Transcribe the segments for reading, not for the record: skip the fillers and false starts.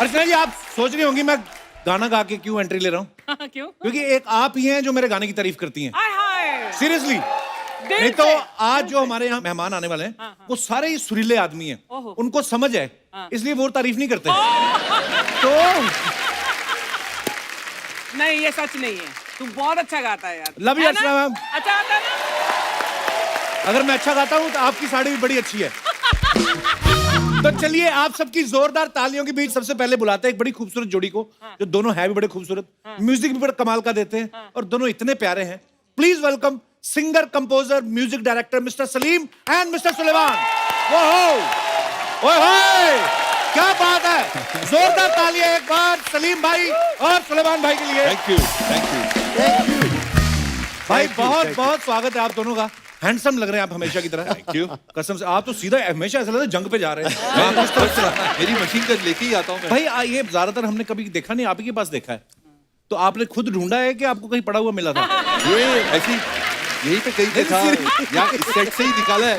अर्चना जी, आप सोच रही होंगी मैं गाना गा के क्यों एंट्री ले रहा हूँ? क्यों? क्योंकि एक आप ही हैं जो मेरे गाने की तारीफ करती हैं। हाय हाय। सीरियसली। दिल नहीं तो से, आज दिल जो से। हमारे यहाँ मेहमान आने वाले हैं, हाँ। वो सारे ही सुरीले आदमी हैं। ओहो। उनको समझ है, हाँ। इसलिए वो तारीफ नहीं करते। तो नहीं, ये सच नहीं है। तू बहुत अच्छा गाता है यार। लव यू है ना? अर्चना मैम। अच्छा आता है ना? अगर मैं अच्छा गाता हूँ तो आपकी साड़ी भी बड़ी अच्छी है। तो चलिए आप सबकी जोरदार तालियों के बीच सबसे पहले बुलाते हैं एक बड़ी खूबसूरत जोड़ी को, जो दोनों है भी बड़े खूबसूरत, म्यूजिक भी बड़ा कमाल का देते हैं और दोनों इतने प्यारे हैं। Please welcome singer, composer, music director mister Salim and mister Sulaiman. ओए होए, क्या बात है। जोरदार तालियां एक बार सलीम भाई और सुलेमान भाई के लिए। थैंक यू भाई बहुत बहुत स्वागत है आप दोनों का। हैंडसम लग रहे हैं आप हमेशा की तरह। Thank you. कसम से आप तो सीधा हमेशा ऐसा लगता है जंग पे जा रहे हैं। मेरी मशीन का लेके ही आता हूँ मैं। भाई ये ज्यादातर हमने कभी देखा नहीं, आप ही के पास देखा है। तो आपने खुद ढूंढा है कि आपको कहीं पड़ा हुआ मिला था? ये ऐसी यही पे कहीं देखा या इस सेट से ही निकाला है।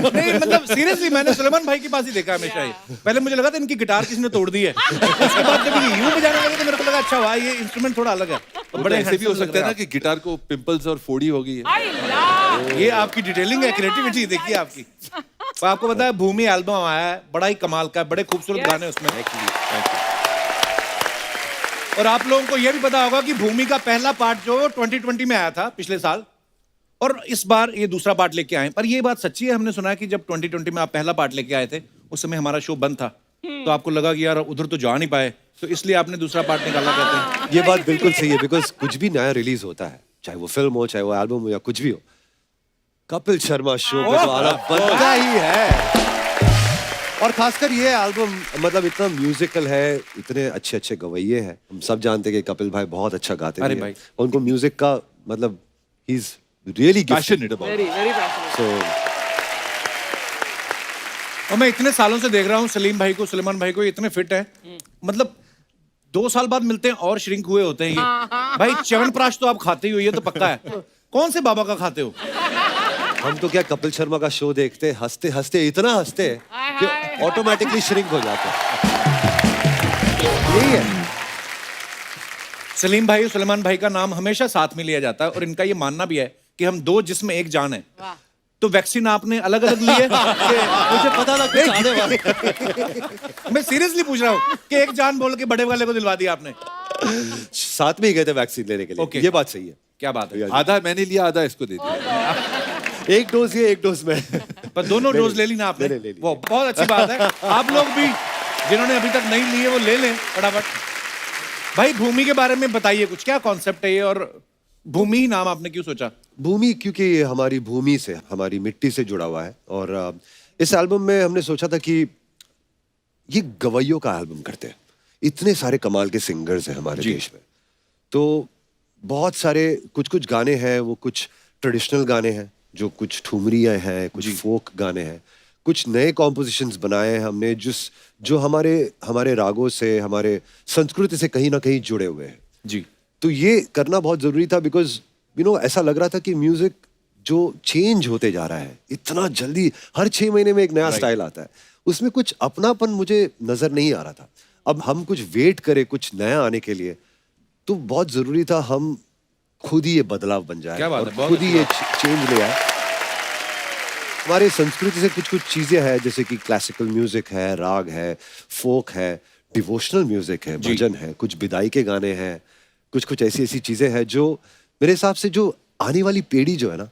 नहीं मतलब सीरियसली मैंने सुलेमान भाई के पास ही देखा हमेशा ही। पहले मुझे लगा था इनकी गिटार किसी ने तोड़ दी है। उसके बाद जब ये यूं बजाने लगे तो मेरे को लगा अच्छा वाह ये इंस्ट्रूमेंट थोड़ा अलग है। तो बड़े ऐसे भी हो सकता है ना कि गिटार को पिंपल्स और फोड़ी हो गई है। I love. ये आपकी डिटेलिंग है, क्रिएटिविटी देखिए आपकी। तो आपको पता है भूमि एल्बम आया है, बड़ा ही कमाल का है, बड़े खूबसूरत गाने उसमें। और आप लोगों को यह भी पता होगा कि भूमि का पहला पार्ट जो 2020 में आया था पिछले साल, और इस बार ये दूसरा पार्ट लेके आए। पर ये बात सच्ची है, हमने सुना है कि जब 2020 में आप पहला पार्ट लेके आए थे उस समय हमारा शो बंद था, तो आपको लगा कि यार उधर तो जा नहीं पाए, तो इसलिए आपने दूसरा पार्ट निकाला कहते हैं। ये बात बिल्कुल सही है, बिकॉज कुछ भी नया रिलीज होता है, चाहे वो फिल्म हो, चाहे वो एल्बम हो या कुछ भी हो, कपिल शर्मा शो पे तो आना बनता ही है। और खासकर ये एल्बम मतलब इतना म्यूजिकल है, इतने अच्छे अच्छे गवैये हैं। हम सब जानते हैं कि कपिल भाई बहुत अच्छा गाते अरे हैं भाई। और उनको म्यूजिक का मतलब ही is really passionate about. Very very passionate. So और मैं इतने सालों से देख रहा हूँ सलीम भाई को, सुलेमान भाई को, ये इतने फिट है। मतलब 2 साल बाद मिलते हैं और श्रिंक हुए होते हैं ये। भाई च्यवनप्राश तो आप खाते ही हो, ये तो पक्का है। कौन से बाबा का खाते हो? हम तो क्या कपिल शर्मा का शो देखते हंसते हंसते इतना हंसते कि ऑटोमेटिकली श्रिंक हो जाते हैं। यही है। सलीम भाई, सुलेमान भाई का नाम हमेशा साथ में लिया जाता है और इनका ये मानना भी है कि हम 2 जिस्म एक जान है। तो वैक्सीन आपने अलग अलग ली है? मुझे पता था कुछ आने वाला। मैं सीरियसली पूछ रहा हूँ कि एक जान बोल के बड़े वाले को दिलवा दिया आपने। साथ में ही गए थे वैक्सीन लेने के लिए। Okay. ये बात सही है। क्या बात है। आधा मैंने लिया, आधा इसको दे दिया। एक डोज ये, एक डोज में। पर दोनों डोज ले ली ना आपने? ले ली। वो बहुत अच्छी बात है। आप लोग भी जिन्होंने अभी तक नहीं लिए वो ले लें फटाफट। भाई भूमि के बारे में बताइए कुछ, क्या कॉन्सेप्ट है ये और भूमि ही नाम आपने क्यों सोचा? भूमि क्योंकि ये हमारी भूमि से, हमारी मिट्टी से जुड़ा हुआ है। और इस एल्बम में हमने सोचा था कि ये गवैयों का एल्बम करते हैं। इतने सारे कमाल के सिंगर्स हैं हमारे देश में, तो बहुत सारे कुछ कुछ गाने हैं, वो कुछ ट्रेडिशनल गाने हैं, जो कुछ ठुमरियाँ हैं, कुछ फोक गाने हैं, कुछ नए कॉम्पोजिशंस बनाए हैं हमने जो हमारे रागों से, हमारे संस्कृति से कहीं ना कहीं जुड़े हुए हैं। जी। तो ये करना बहुत जरूरी था, बिकॉज ऐसा लग रहा था कि म्यूजिक जो चेंज होते जा रहा है इतना जल्दी, हर 6 महीने में एक नया स्टाइल आता है, उसमें कुछ अपनापन मुझे नजर नहीं आ रहा था। अब हम कुछ वेट करें कुछ नया आने के लिए, तो बहुत जरूरी था हम खुद ही ये बदलाव बन जाए क्या बात और है, बहुत खुद ही ये चेंज ले आए। हमारे संस्कृति से कुछ कुछ चीजें हैं, जैसे कि क्लासिकल म्यूजिक है, राग है, फोक है, डिवोशनल म्यूजिक है, भजन है, कुछ विदाई के गाने हैं, कुछ कुछ ऐसी ऐसी चीजें हैं जो मेरे हिसाब से जो आने वाली पीढ़ी जो है ना,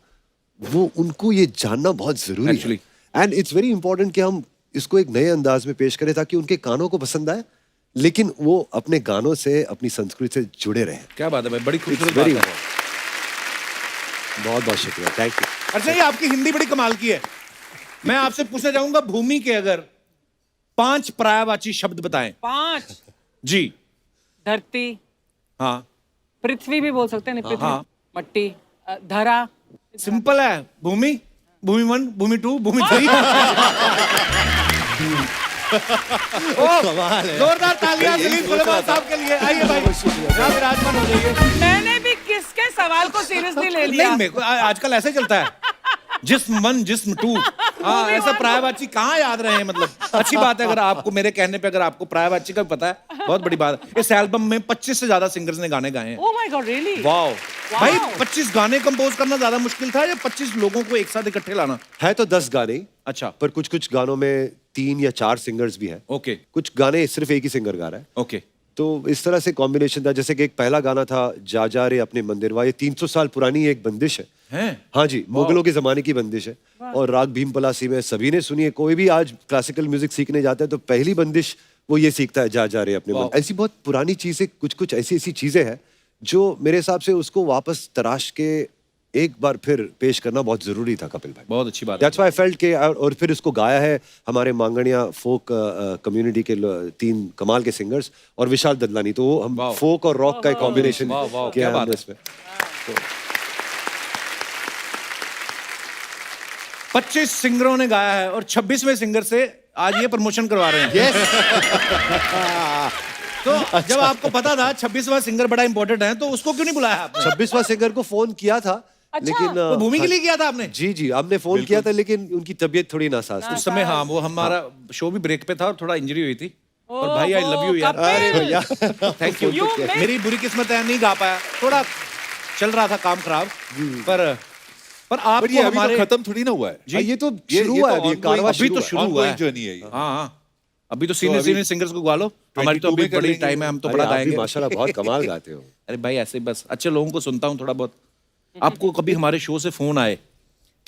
वो उनको ये जानना बहुत जरूरी है। एंड इट्स वेरी इंपॉर्टेंट कि हम इसको एक नए अंदाज में पेश करें ताकि उनके कानों को पसंद आए, लेकिन वो अपने गानों से, अपनी संस्कृति से जुड़े रहें। क्या बात है भाई, बड़ी खूबसूरत बात है। बहुत बहुत शुक्रिया, थैंक यू। अच्छा ये आपकी हिंदी बड़ी कमाल की है। मैं आपसे पूछना चाहूंगा भूमि के अगर 5 पर्यायवाची शब्द बताएं। 5 जी। धरती, हाँ पृथ्वी भी बोल सकते हैं, नहीं पृथ्वी, हाँ। मट्टी, धरा। सिंपल है। भूमि, भूमि 1, भूमि 2, भूमि 3। जोरदार तालियां सलीम सुलेमान साहब के लिए। आइए भाई, यहाँ विराजमान हो जाइए। मैंने भी किसके सवाल को सीरियसली ले लिया। नहीं, मेरे को आजकल ऐसे चलता है। जिस्म मन जिस्म टू। हाँ, ऐसा प्रायवाची कहाँ याद रहे हैं, मतलब अच्छी बात है अगर आपको, मेरे कहने पे अगर आपको प्रायवाची का भी पता है, बहुत बड़ी बात है। इस एल्बम में 25 से ज्यादा सिंगर्स ने गाने गाए हैं। Oh my God, really? Wow भाई, 25 गाने कंपोज करना ज्यादा मुश्किल था या 25 लोगों को एक साथ इकट्ठे लाना? है तो 10 गाने, अच्छा, पर कुछ कुछ गानों में 3 या 4 सिंगर्स भी हैं। ओके कुछ गाने सिर्फ एक ही सिंगर गा रहा है। ओके। तो इस तरह से कॉम्बिनेशन था, जैसे कि एक पहला गाना था जा जा रे अपने मंदिर वा, ये 300 साल पुरानी एक बंदिश है। हैं? हाँ जी, मुगलों के जमाने की बंदिश है और राग भीम पलासी में सभी ने सुनी है। कोई भी आज क्लासिकल म्यूजिक सीखने जाता है तो पहली बंदिश वो ये सीखता है, जा जा रे अपने मंदिर। ऐसी बहुत पुरानी चीजें, कुछ कुछ ऐसी ऐसी चीजें हैं जो मेरे हिसाब से उसको वापस तराश के एक बार फिर पेश करना बहुत जरूरी था कपिल भाई। बहुत अच्छी बात है। दैट्स व्हाई आई फेल्ट के, और फिर इसको गाया है हमारे मांगणिया फोक कम्युनिटी के 3 कमाल के सिंगर्स और विशाल ददलानी। तो वो हम फोक और रॉक का एक कॉम्बिनेशन वाह, किया क्या हमने बात इसमें। 25 सिंगरों ने गाया है और 26वें सिंगर से आज ये प्रमोशन करवा रहे हैं। तो जब आपको पता था 26वां सिंगर बड़ा इंपॉर्टेंट है तो उसको क्यों नहीं बुलाया आपने? 26वां सिंगर को फोन किया था, लेकिन वो भूमि के लिए किया था आपने? जी जी, हमने फोन किया था, लेकिन उनकी तबीयत थोड़ी नासाज थी उस समय। हाँ, वो हमारा शो भी ब्रेक पे था और थोड़ा इंजरी हुई थी। और भाई आई लव यू यार। अरे भैया, थैंक यू। मेरी बुरी किस्मत है, नहीं गा पाया, थोड़ा चल रहा था काम खराब। पर आप ये अभी तो खत्म थोड़ी ना हुआ है। जी, ये तो शुरू हुआ है, अभी कारवां अभी तो शुरू हुआ है। जर्नी है ये। हाँ, अभी तो सीनियर सिंगर्स को गा लो। हमारी तो अभी बड़ी टाइम है, हम तो बड़ा आप भी गाएंगे। माशाल्लाह बहुत कमाल गाते हो। अरे भाई ऐसे ही बस अच्छे लोगों को सुनता हूँ थोड़ा बहुत। आपको कभी हमारे शो से फोन आए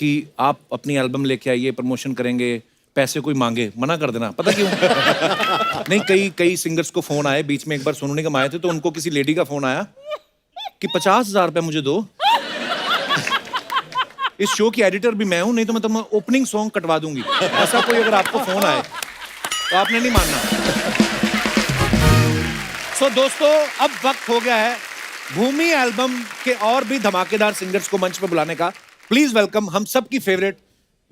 कि आप अपनी एल्बम लेके आइए, प्रमोशन करेंगे, पैसे कोई मांगे, मना कर देना, पता क्यों? नहीं, कई सिंगर्स को फोन आए, बीच में एक बार सोनू निगम आए थे तो उनको किसी लेडी का फोन आया कि 50,000 रुपए मुझे दो, इस शो की एडिटर भी मैं हूं, नहीं तो मैं तुम्हें ओपनिंग सॉन्ग कटवा दूंगी। ऐसा कोई अगर आपको फोन आए तो आपने नहीं मानना। सो दोस्तों, अब वक्त हो गया है भूमि एल्बम के और भी धमाकेदार सिंगर्स को मंच पे बुलाने का। प्लीज वेलकम हम सबकी फेवरेट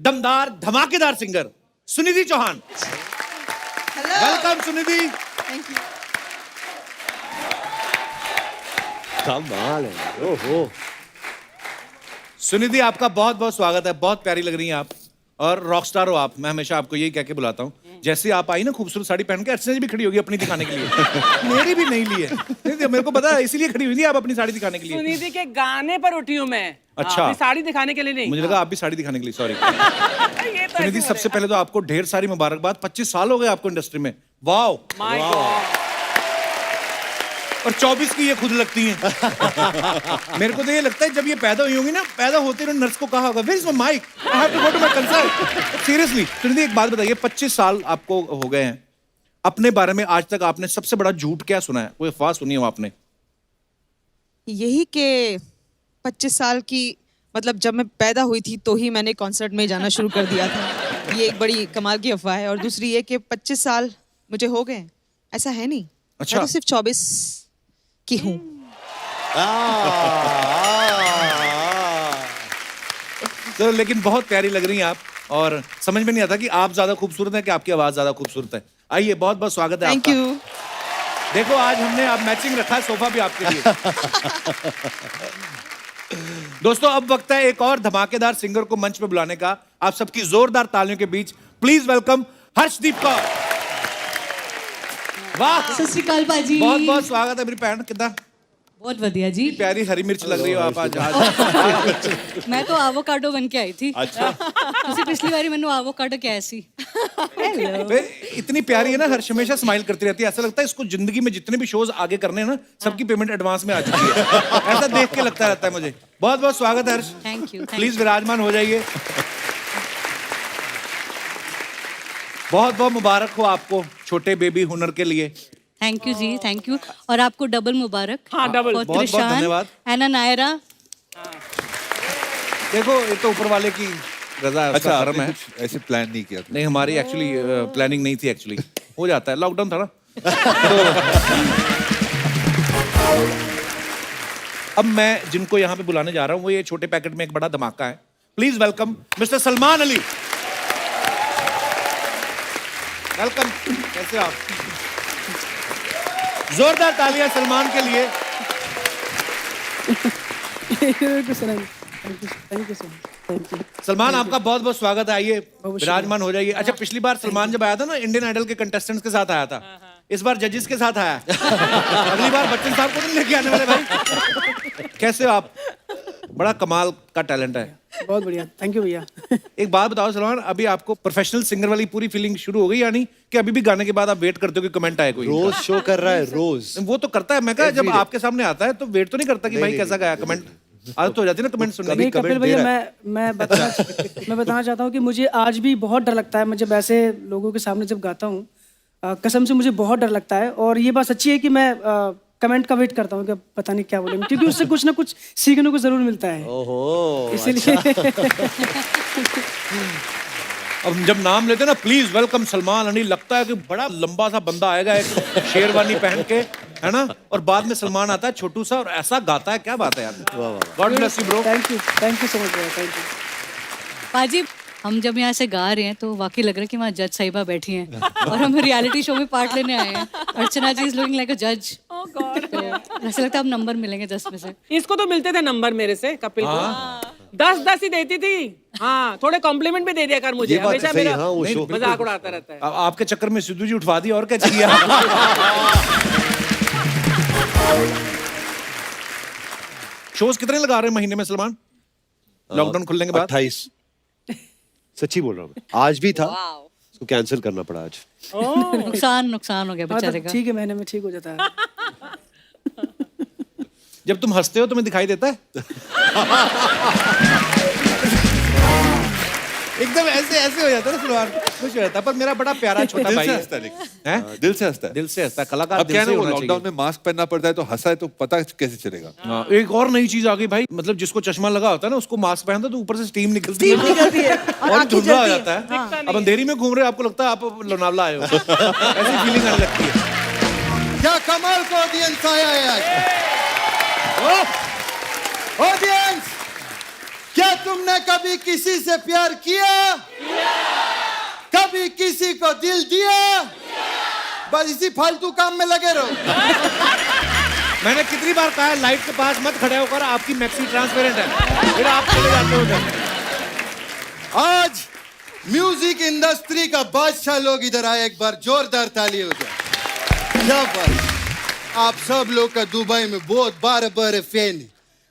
दमदार धमाकेदार singer Sunidhi Chauhan. Welcome Sunidhi. Thank you. कमाल है, ओहो। सुनिधि, आपका बहुत बहुत स्वागत है। बहुत प्यारी लग रही हैं आप और रॉकस्टार हो आप। मैं हमेशा आपको यही कह के बुलाता हूँ। जैसे आप आई ना खूबसूरत साड़ी पहन के, अर्चना जी भी खड़ी होगी अपनी दिखाने के लिए। मेरी भी नहीं ली है, नहीं, मेरे को पता है, इसीलिए खड़ी हुई थी आप अपनी साड़ी दिखाने के लिए। सुनिधि के गाने पर उठी हूँ मैं। अच्छा। अपनी साड़ी दिखाने के लिए नहीं। मुझे लगा आप भी साड़ी दिखाने के लिए, सॉरी। ये तो सुनिधि, सबसे पहले तो आपको ढेर सारी मुबारकबाद। 25 साल हो गए आपको इंडस्ट्री में। वाओ। My God. और 24 की ये खुद लगती हैं। मेरे को तो ये लगता है जब ये पैदा हुई होंगी ना, पैदा होते ही नर्स को कहा होगा, where is my mic, I have to go to my concert. Seriously Sunidhi, एक बात बताइए, 25 साल आपको हो गए हैं, अपने बारे में आज तक आपने सबसे बड़ा झूठ क्या सुना है? कोई अफवाह सुनी हो आपने? यही के 25 साल की, मतलब जब मैं पैदा हुई थी तो ही मैंने कॉन्सर्ट में जाना शुरू कर दिया था। ये एक बड़ी कमाल की अफवाह है। और दूसरी ये कि 25 साल मुझे हो गए, ऐसा है नहीं। अच्छा। मैं तो सिर्फ 24 की हूँ। तो लेकिन बहुत प्यारी लग रही हैं आप और समझ में नहीं आता कि आप ज्यादा खूबसूरत हैं कि आपकी आवाज ज्यादा खूबसूरत है। आइए, बहुत बहुत स्वागत है थैंक आपका। यू। देखो आज हमने आप मैचिंग रखा है, सोफा भी आपके लिए। दोस्तों, अब वक्त है एक और धमाकेदार सिंगर को मंच पे बुलाने का। आप सबकी जोरदार तालियों के बीच प्लीज वेलकम हर्षदीप कौर। वाह, सत श्री अकाल भाजी। बहुत बहुत स्वागत है मेरी भैन। कितना बहुत बढ़िया जी। प्यारी हरी मिर्च लग रही हो आप आज। मैं तो आवोकाडो बन के आई थी। अच्छा। ਤੁਸੀਂ पिछली बारी मैंने आवोकाडो क्या ऐसी। वे इतनी प्यारी है ना, हर हमेशा स्माइल करती रहती है। ऐसा लगता है इसको जिंदगी में जितने भी शोज आगे करने हैं ना, सबकी पेमेंट एडवांस में आ चुकी है। ऐसा देख के लगता रहता है मुझे। बहुत बहुत स्वागत है हर्ष। Thank you. प्लीज विराजमान हो जाइए। बहुत बहुत मुबारक हो आपको छोटे बेबी हुनर के लिए। Thank you ji, thank you. और आपको डबल मुबारक। हाँ, डबल। बहुत बहुत धन्यवाद। एना नायरा। देखो, ये तो ऊपर वाले की रजा है, उसका अच्छा, करम आपने है। कुछ ऐसे प्लान नहीं किया था? नहीं, हमारी एक्चुअली प्लानिंग नहीं थी। एक्चुअली हो जाता है, लॉकडाउन था ना। अब मैं जिनको यहाँ पे बुलाने जा रहा हूँ वो ये छोटे पैकेट में एक बड़ा धमाका है। Please welcome mister Salman Ali. Welcome. कैसे आप? जोरदार तालियां सलमान के लिए। Thank you so much. Thank you. Salman आपका बहुत बहुत स्वागत है, आइए विराजमान हो जाइए। अच्छा, पिछली बार सलमान जब आया था ना, इंडियन आइडल के कंटेस्टेंट्स के साथ आया था, इस बार जजेस के साथ आया। अगली बार बच्चन साहब को नहीं लेके आने वाले भाई। कैसे हो आप? बड़ा कमाल का टैलेंट है। बहुत बढ़िया, थैंक यू भैया। एक बात बताओ सलमान, अभी आपको प्रोफेशनल सिंगर वाली पूरी फीलिंग शुरू हो गई यानी कि अभी भी गाने के बाद आप वेट करते हो कि कमेंट आए कोई? रोज शो कर रहा है, रोज। वो तो करता है, मैं कहा जब Every day. आपके सामने आता है तो वेट तो नहीं करता कि भाई कैसा गाया कमेंट? आदत हो जाती है ना कमेंट सुनने की। नहीं कपिल comment भैया, दे मैं बताना चाहता हूँ कि मुझे आज भी बहुत डर लगता है। मैं जब ऐसे लोगों के सामने जब गाता हूँ, कसम से मुझे बहुत डर लगता है। और ये बात सच्ची है कि मैं कमेंट का वेट करता हूँ कि पता नहीं क्या बोलेंगे, क्योंकि उससे कुछ ना कुछ सीखने को जरूर मिलता है। ओहो, इसीलिए अब जब नाम लेते हैं ना, प्लीज वेलकम सलमान अली, लगता है कि बड़ा लंबा सा बंदा आएगा एक शेरवानी पहन के, है ना, और बाद में सलमान आता है छोटू सा और ऐसा गाता है। क्या बात है यार, God bless you bro. Thank you so much भैया, थैंक यू। पाजी, हम जब यहाँ से गा रहे हैं तो वाकई लग रहा है कि वहाँ जज साहिबा बैठी हैं और हम रियलिटी शो में पार्ट लेने आए हैं। अर्चना जी इज लुकिंग लाइक अ जज। तो ऐसा लगता है अब नंबर मिलेंगे 10 में से। इसको तो मिलते थे नंबर मेरे से, कपिल को 10-10 ही देती थी। हाँ, थोड़े कॉम्प्लीमेंट भी दे दिया कर मुझे, ये बात हमेशा सही, मेरा हाँ, वो शो मजाक उड़ाता रहता है। आपके चक्कर में सिद्धू जी उठवा दी, और क्या चाहिए? शोज कितने लगा रहे हैं महीने में सलमान, लॉकडाउन खुलने के बाद? 28। सच्ची बोल रहा हूँ, आज भी था, उसको कैंसिल करना पड़ा आज। नुकसान हो गया हाँ, बेचारे तो का। ठीक है, महीने में ठीक हो जाता है। जब तुम हंसते हो तुम्हें दिखाई देता है? एकदम ऐसे ऐसे हो जाता है ना सलमान, खुश हो जाता है। पर मेरा बड़ा प्यारा छोटा दिल भाई से है। हंसता है लेकिन। हैं? दिल से हंसता है। दिल से हंसता है कलाकार, अब दिल क्या है से ना, वो होना लॉकडाउन चाहिए। में मास्क पहनना पड़ता है तो हंसा है तो पता कैसे चलेगा? हाँ, एक और नई चीज आ गई भाई, मतलब जिसको चश्मा लगा होता है ना, उसको मास्क पहनता तो ऊपर से स्टीम निकलती है और धुंधला हो जाता है। अब अंधेरी में घूम रहे हो, आपको लगता है आप लोनावला आए हो, ऐसी फीलिंग आने लगती है। क्या कमाल का ऑडियंस आया है आज। ऑडियंस, क्या तुमने कभी किसी से प्यार किया? कभी किसी को दिल दिया? बस इसी फालतू काम में लगे रहो। मैंने कितनी बार कहा है लाइट के पास मत खड़े होकर, आपकी मैक्सी ट्रांसपेरेंट है, फिर आप चले जाते हो उधर। आज म्यूजिक इंडस्ट्री का बादशाह लोग इधर आए, एक बार जोरदार ताली हो जाए। क्या बात, आप सब लोग का दुबई में बहुत बड़े फैन है।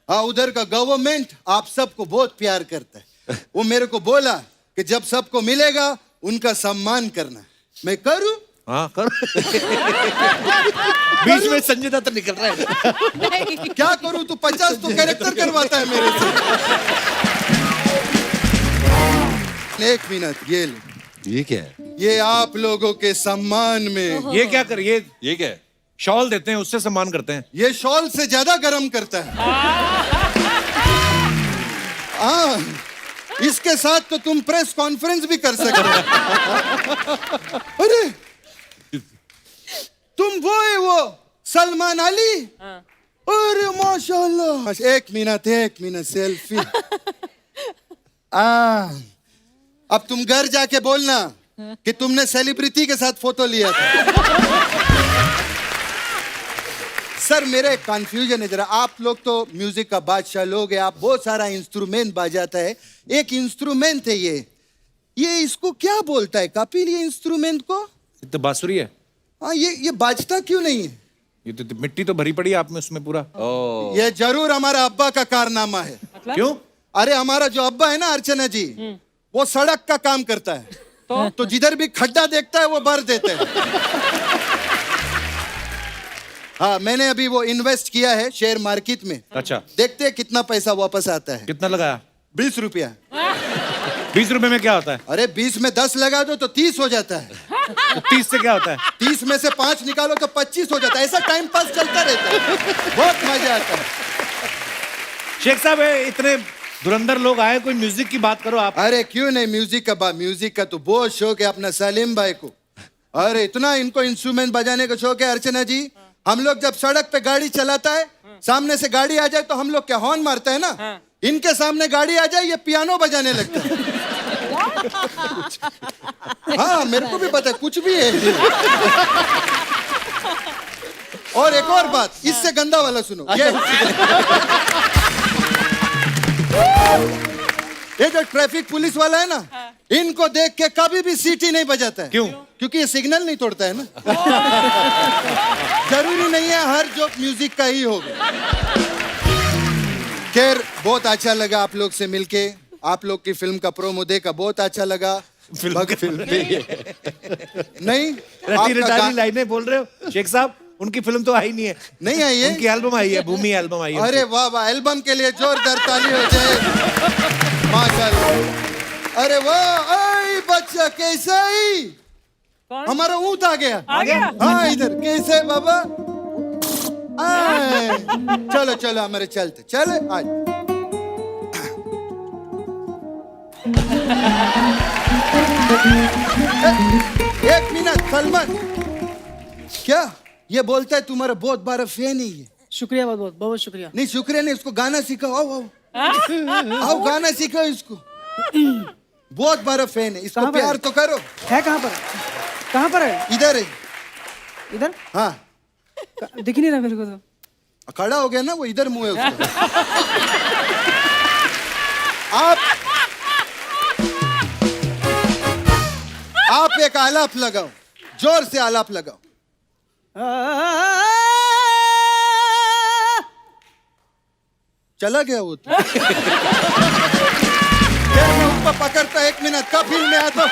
हाँ, उधर का गवर्नमेंट आप सबको बहुत प्यार करता है। वो मेरे को बोला कि जब सबको मिलेगा उनका सम्मान करना। मैं करूं? हाँ कर। बीच में संजय दत्त निकल रहा है। क्या करूं? तू 50 तो कैरेक्टर करवाता है मेरे से। एक मिनट, ये लो। ये क्या है? ये आप लोगों के सम्मान में। ये क्या कर, ये क्या है? शॉल देते हैं, उससे सम्मान करते हैं। ये शॉल से ज्यादा गर्म करता है। हाँ, इसके साथ तो तुम प्रेस कॉन्फ्रेंस भी कर सकते हो। अरे तुम वो है, वो सलमान अली? अरे माशाल्लाह। एक मिनट सेल्फी। अब तुम घर जाके बोलना कि तुमने सेलिब्रिटी के साथ फोटो लिया था। सर, मेरा एक कंफ्यूजन है जरा। आप लोग तो म्यूजिक का बादशाह लोग हैं, आप बहुत सारा इंस्ट्रूमेंट बजाता है। एक इंस्ट्रूमेंट है ये इसको क्या बोलता है कपिल, ये इंस्ट्रूमेंट को? ये तो बांसुरी है। हाँ, ये बाजता क्यों नहीं है? ये तो मिट्टी तो भरी पड़ी है आप में, उसमें पूरा। ये जरूर हमारा अब्बा का कारनामा है। क्यों? अरे हमारा जो अब्बा है ना अर्चना जी, वो सड़क का काम करता है, तो जिधर भी खड्डा देखता है वो भर देता है। हाँ, मैंने अभी वो इन्वेस्ट किया है शेयर मार्केट में। अच्छा, देखते हैं कितना पैसा वापस आता है। कितना लगाया? 20 रुपया। 20 रुपए में क्या होता है? अरे 20 में 10 लगा दो तो 30 हो जाता है। तो 30 से क्या होता है? 30 में से 5 निकालो तो 25 हो जाता है। ऐसा टाइम पास चलता रहता है, बहुत मजा आता है। शेख साहब, इतने धुरंधर लोग आए, कोई म्यूजिक की बात करो आप। अरे क्यों नहीं, म्यूजिक का तो बहुत शौक है अपना सलीम भाई को। अरे इतना इनको इंस्ट्रूमेंट बजाने का शौक है अर्चना जी। हम लोग जब सड़क पे गाड़ी चलाता है, सामने से गाड़ी आ जाए तो हम लोग क्या हॉर्न मारते हैं ना, इनके सामने गाड़ी आ जाए ये पियानो बजाने लगता है। हाँ, मेरे को भी पता है, कुछ भी है। और एक और बात, इससे गंदा वाला सुनो। ये जो ट्रैफिक पुलिस वाला है ना, इनको देख के कभी भी सीटी नहीं बजाता है। क्यों? क्योंकि ये सिग्नल नहीं तोड़ता है ना। जरूरी नहीं है हर जोक म्यूजिक का ही होगा। खैर, बहुत अच्छा लगा आप लोग से मिलके। आप लोग की फिल्म का प्रोमो देखा, बहुत अच्छा लगा। फिल्म नहीं, रटी आपका रटारी गा- लाइनें बोल रहे हो शेख साहब। उनकी फिल्म तो आई नहीं है। नहीं आई है? उनकी एल्बम आई है, भूमि एल्बम आई है। अरे वाह वाह, एल्बम के लिए जोरदार ताली हो जाए। माशाल्लाह। अरे वाह, ऐ बच्चा कैसा ही? हमारा ऊँट आ गया। हाँ, इधर कैसे बाबा? आए, चलो चलो हमारे चलते चले आज। एक मिनट सलमान, क्या ये बोलता है तुम्हारा बहुत बड़ा फैन है ये? शुक्रिया, बहुत बहुत बहुत शुक्रिया। नहीं शुक्रिया नहीं, उसको गाना सिखाओ। आओ आओ आओ, गाना सिखाओ इसको। बहुत बड़ा फैन है, इसको कहाँ पर प्यार है? तो करो। है कहाँ पर? कहाँ पर है? इधर है। इधर? हाँ, दिख नहीं रहा मेरे को तो। खड़ा हो गया ना वो, इधर मुंह है उसका। आप एक आलाप लगाओ, जोर से आलाप लगाओ। चला गया वो तो। फिर मैं उसको पकड़ता, 1 मिनट का फिल्म में आता।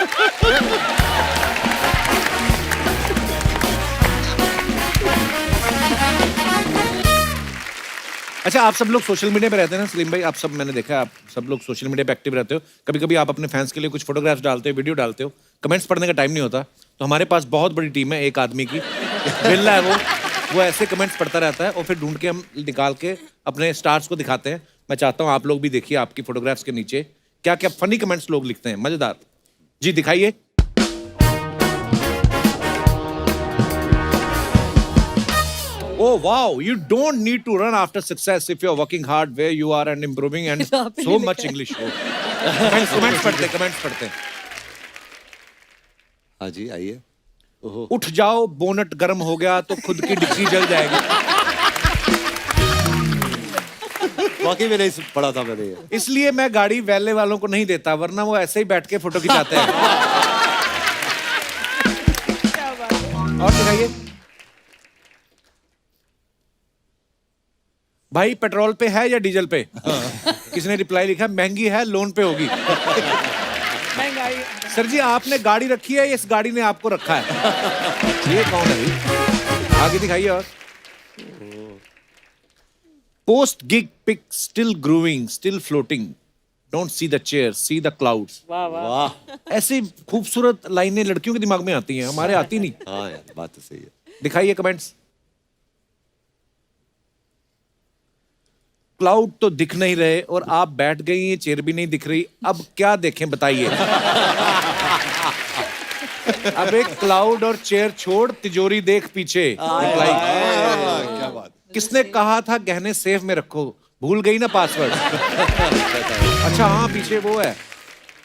अच्छा, आप सब लोग सोशल मीडिया पे रहते हैं ना सलीम भाई? आप सब, मैंने देखा आप सब लोग सोशल मीडिया पे एक्टिव रहते हो। कभी कभी आप अपने फैंस के लिए कुछ फोटोग्राफ्स डालते हो, वीडियो डालते हो, कमेंट्स पढ़ने का टाइम नहीं होता। तो हमारे पास बहुत बड़ी टीम है, एक आदमी की बिल्ला है वो ऐसे कमेंट्स पढ़ता रहता है और फिर ढूंढ के हम निकाल के अपने स्टार्स को दिखाते हैं। मैं चाहता हूँ आप लोग भी देखिए आपकी फोटोग्राफ्स के नीचे क्या क्या फनी कमेंट्स लोग लिखते हैं, मजेदार। जी दिखाइए। Oh wow, you don't need to run after success if you're working hard where you are and improving and so much English हो। कमेंट्स पढ़ते हैं। हाँ जी, आइए। उठ जाओ, बोनट गर्म हो गया तो खुद की डिक्की जल जाएगी। वाकई में नहीं पढ़ा था मैंने ये। इसलिए मैं गाड़ी वैले वालों को नहीं देता, वरना वो ऐसे ही बैठ के फोटो खिंचाते हैं। और दिखाइए। भाई पेट्रोल पे है या डीजल पे? किसने रिप्लाई लिखा? महंगी है, लोन पे होगी। सर जी, आपने गाड़ी रखी है, इस गाड़ी ने आपको रखा है। ये कौन है भाई? आगे दिखाइए। और post gig pic still grooving, still floating, don't see the chair, see the clouds. वाह, ऐसी खूबसूरत लाइनें लड़कियों के दिमाग में आती हैं, हमारे आती नहीं। हाँ यार, बात तो सही है। दिखाइए कमेंट्स। क्लाउड तो दिख नहीं रहे और आप बैठ गई, ये चेयर भी नहीं दिख रही, अब क्या देखें बताइए। अब एक क्लाउड और चेयर छोड़, तिजोरी देख पीछे। क्या बात। किसने कहा था गहने सेफ में रखो? भूल गई ना पासवर्ड। अच्छा हाँ, पीछे वो है।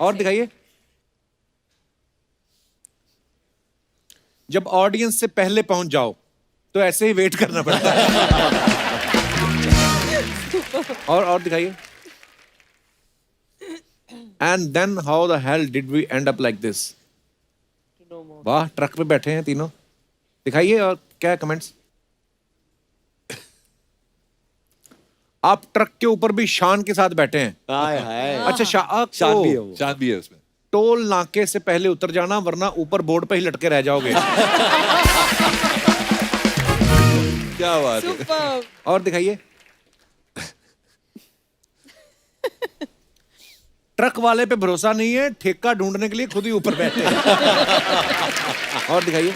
और दिखाइए। जब ऑडियंस से पहले पहुंच जाओ तो ऐसे ही वेट करना पड़ता है। और दिखाइए। And then how the hell did we end up like this? वाह, ट्रक पे बैठे हैं तीनों। दिखाइए और क्या कमेंट्स। आप ट्रक के ऊपर भी शान के साथ बैठे हैं। हाय हाय। अच्छा, शान भी है वो। चांद भी है उसमें। टोल नाके से पहले उतर जाना, वरना ऊपर बोर्ड पे ही लटके रह जाओगे। क्या बात है। और दिखाइए। ट्रक वाले पे भरोसा नहीं है, ठेका ढूंढने के लिए खुद ही ऊपर बैठे हैं। और दिखाइए।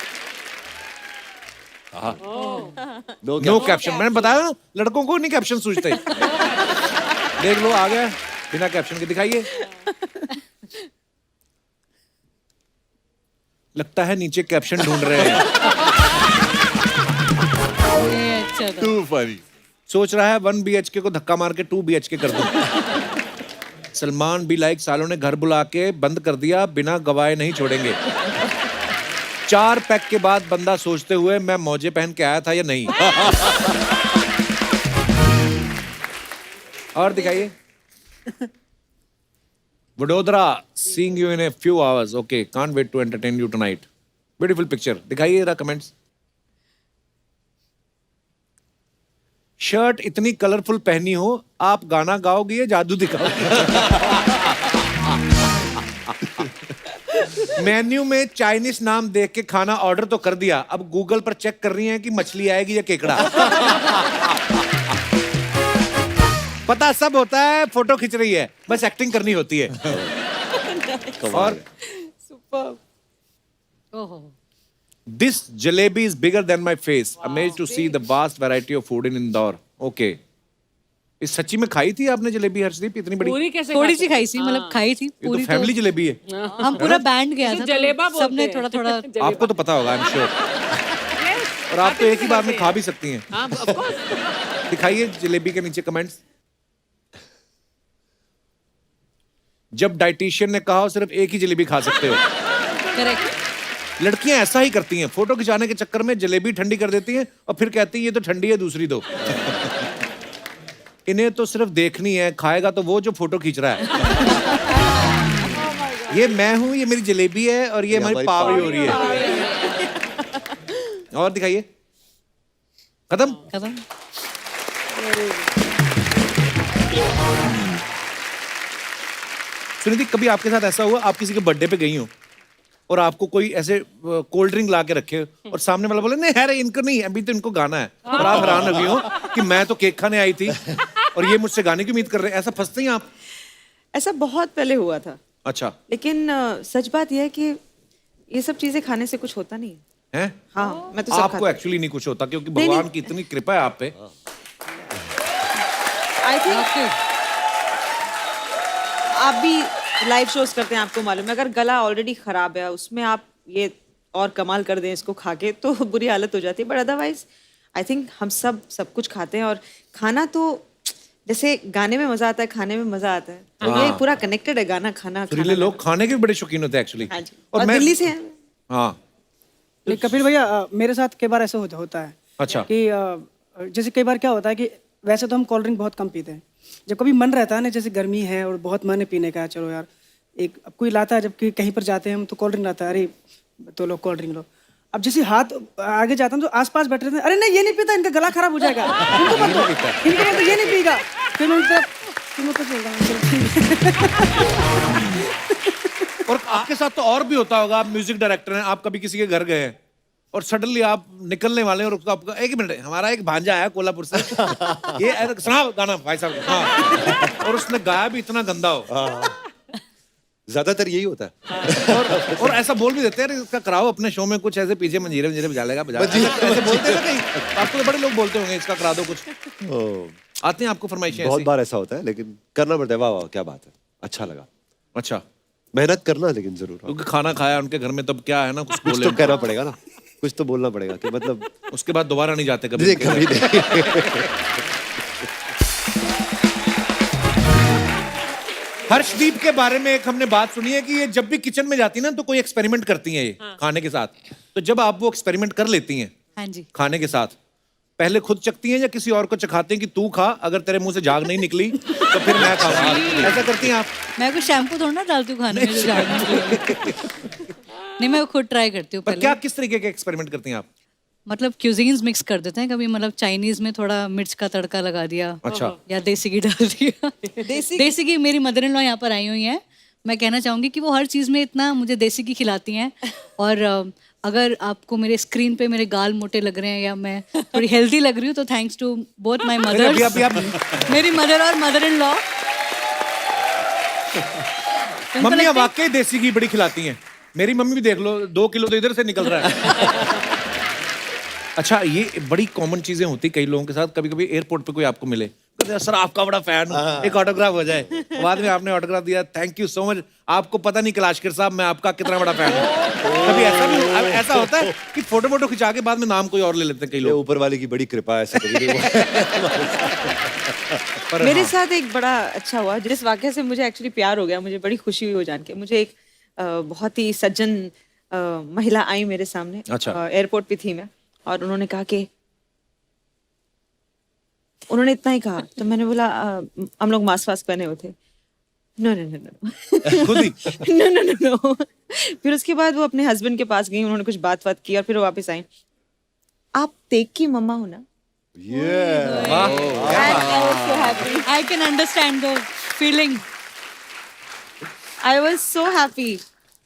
No caption. मैंने बताया ना, लड़कों को नहीं कैप्शन सूझते। देख लो, आ गया बिना कैप्शन के। दिखाइए। लगता है नीचे कैप्शन ढूंढ रहे हैं। ये अच्छा था। To funny. सोच रहा है 1 BHK को धक्का मार के 2 BHK कर दूं। सलमान भी लाइक सालों ने घर बुला के बंद कर दिया, बिना गवाए नहीं छोड़ेंगे। 4 पैक के बाद बंदा सोचते हुए मैं मौजे पहन के आया था या नहीं। और दिखाइए। Vadodara, seeing you in a few hours. Okay, can't wait to entertain you tonight. Beautiful picture. दिखाइए जरा कमेंट्स. शर्ट इतनी कलरफुल पहनी हो, आप गाना गाओगे या जादू दिखाओगे? मेन्यू में चाइनीज नाम देख के खाना ऑर्डर तो कर दिया, अब गूगल पर चेक कर रही हैं कि मछली आएगी या केकड़ा. पता सब होता है, फोटो खींच रही है, बस एक्टिंग करनी होती है. और ओहो this jalebi is bigger than my face. Amazed to see the vast variety of food in Indore. Okay. इस सच्ची में खाई थी आपने जलेबी हर्षदीप इतनी बड़ी? पूरी कैसे थोड़ी खाते? सी खाई थी, मतलब खाई थी ये पूरी तो फैमिली जलेबी है. हम पूरा बैंड गया था, जलेबा तो सबने बोलते थोड़ा हैं। थोड़ा आपको तो पता होगा, आई एम श्योर. और आप तो एक ही बार में खा भी सकती हैं. हाँ, of course. दिखाइए जलेबी के नीचे कमेंट्स. जब डाइटिशियन ने कहा हो सिर्फ एक ही जलेबी खा सकते हो. करेक्ट. लड़कियां ऐसा ही करती हैं, फोटो खिंचाने के चक्कर में जलेबी ठंडी कर देती हैं और फिर कहती हैं ये तो ठंडी है, दूसरी दो. इन्हें तो सिर्फ देखनी है, खाएगा तो वो जो फोटो खींच रहा है. ये मैं हूं, ये मेरी जलेबी है और ये हमारी पावरी हो रही है. और दिखाइए. खत्म. खत्म. सुनिधि, कभी आपके साथ ऐसा हुआ आप किसी के बर्थडे पे गई हो और आपको कोई ऐसे कोल्ड ड्रिंक ला के रखे और सामने वाला बोले नहीं है इनको नहीं, अभी तो इनको गाना है, और आप हैरान हो गई हो कि मैं तो केक खाने आई थी और ये मुझसे गाने की उम्मीद कर रहे हैं. ऐसा फंसते हैं आप? ऐसा बहुत पहले हुआ था, अच्छा. लेकिन सच बात यह है कि ये सब चीजें खाने से कुछ होता नहीं है. हैं? हाँ, मैं तो सब आपको खाती एक्चुअली नहीं कुछ होता क्योंकि नहीं, भगवान नहीं. की इतनी कृपा है आप पे. आई थिंक आप भी लाइव शोज करते हैं, आपको मालूम है, अगर गला ऑलरेडी खराब है उसमें आप ये और कमाल कर दें इसको खा के तो बुरी हालत हो जाती है. बट अदरवाइज आई थिंक हम सब कुछ खाते हैं. और खाना तो जैसे गाने में मजा आता है, खाने में मजा आता है, तो ये पूरा कनेक्टेड है, गाना खाना. सुरीले लोग खाने के भी बड़े शौकीन होते हैं एक्चुअली. हाँ जी, और दिल्ली से हैं. हाँ. नहीं, कपिल भैया मेरे साथ कई बार ऐसा होता है अच्छा. कि जैसे कई बार क्या होता है कि वैसे तो हम कोल्ड ड्रिंक बहुत कम पीते हैं, जब कभी मन रहता है ना, जैसे गर्मी है और बहुत मन है पीने का, चलो यार एक अब कोई लाता है, जबकि कहीं पर जाते हैं हम तो कोल्ड ड्रिंक लाता है, अरे तो लो कोल्ड ड्रिंक लो. अब जैसे हाथ आगे जाता हूँ तो आसपास बैठे रहते हैं, अरे नहीं ये नहीं पीता, इनका गला खराब हो जाएगा, इनको मत दो, इनको मत दो, ये नहीं पीगा. फिर मैं उनसे तो चल रहा हूँ. और आपके साथ तो और भी होता होगा, आप म्यूजिक डायरेक्टर हैं, आप कभी किसी के घर गए हैं और सडनली आप निकलने वाले हैं और उसको आपका एक मिनट, हमारा एक भांजा आया कोल्हापुर से, ये सुना गाना भाई साहब. हाँ. और उसने गाया भी इतना गंदा हो. ज्यादातर यही होता है. और ऐसा बोल भी देते हैं इसका कराओ अपने शो में कुछ ऐसे पीछे मंजीरे मंजीरे बजा लेगा, ऐसे बोलते हैं ना कहीं. आपको तो बड़े लोग बोलते होंगे इसका करा दो कुछ. आते हैं आपको फरमाइशें बहुत ऐसी? बार ऐसा होता है, लेकिन करना पड़ता है. वाह वाह क्या बात है, अच्छा लगा. अच्छा. मेहनत करना लेकिन जरूर. क्योंकि खाना खाया उनके घर में, तब क्या है ना, कुछ कुछ बोले तो कहना पड़ेगा ना, कुछ तो बोलना पड़ेगा कि मतलब उसके बाद दोबारा नहीं जाते कभी. कभी नहीं. हर्षदीप के बारे में एक हमने बात सुनी है कि ये जब भी किचन में जाती है ना तो कोई एक्सपेरिमेंट करती हैं ये खाने के साथ. तो जब आप वो एक्सपेरिमेंट कर लेती हैं हाँ जी. खाने के साथ, पहले खुद चखती हैं या किसी और को चखाते हैं कि तू खा, अगर तेरे मुंह से झाग नहीं निकली तो फिर मैं खाऊंगा? ऐसा करती हैं आप? मैं कोई शैम्पू थोड़ा ना डालती हूँ खाने में जो झाड़ने के लिए. नहीं, मैं खुद ट्राई करती हूँ पर पहले. क्या किस तरीके के एक्सपेरिमेंट करती हैं आप? मतलब क्यूजीन्स मिक्स कर देते हैं कभी, मतलब चाइनीज में थोड़ा मिर्च का तड़का लगा दिया, अच्छा. या देसी घी डाल दिया. देसी घी. मेरी मदर इन लॉ यहाँ पर आई हुई हैं, मैं कहना चाहूंगी कि वो हर चीज में इतना मुझे देसी घी खिलाती हैं. और अगर आपको मेरे स्क्रीन पे मेरे गाल मोटे लग रहे हैं या मैं थोड़ी हेल्दी लग रही हूँ तो thanks to both my mothers, मेरी मदर और मदर इन लॉ. मम्मियाँ वाकई देसी घी बड़ी खिलाती हैं. मेरी मम्मी भी देख लो, 2 किलो तो इधर से निकल रहा है. अच्छा, ये बड़ी कॉमन चीजें होती कई लोगों के साथ. कभी कभी एयरपोर्ट पे कोई आपको मिले, सर आपका बड़ा फैन हूँ, एक ऑटोग्राफ हो जाए. बाद में आपने ऑटोग्राफ दिया, थैंक यू सो मच. आपको पता नहीं कैलाशकर साहब मैं आपका कितना बड़ा फैन हूँ. कभी ऐसा होता है कि फोटो खिंचा के बाद में नाम कोई और ले लेते हैं कई लोग? ऊपर वाले की बड़ी कृपा है, ऐसा कभी नहीं हुआ. मेरे साथ एक बड़ा अच्छा हुआ, जिस वाकये से मुझे एक्चुअली प्यार हो गया, मुझे बड़ी खुशी हुई वो जान के. मुझे एक बहुत ही सज्जन महिला आई मेरे सामने. अच्छा. एयरपोर्ट पे थी मैं, और उन्होंने कहा कि उन्होंने इतना ही कहा, तो मैंने बोला हम लोग मास्क वास्क पहने हुए थे. नो नो नो नो खुद ही नो नो नो नो। फिर उसके बाद वो अपने हस्बैंड के पास गई, उन्होंने कुछ बात की और फिर वो वापस आई। आप तेग की मम्मा हो ना? I can understand the feeling. I was so happy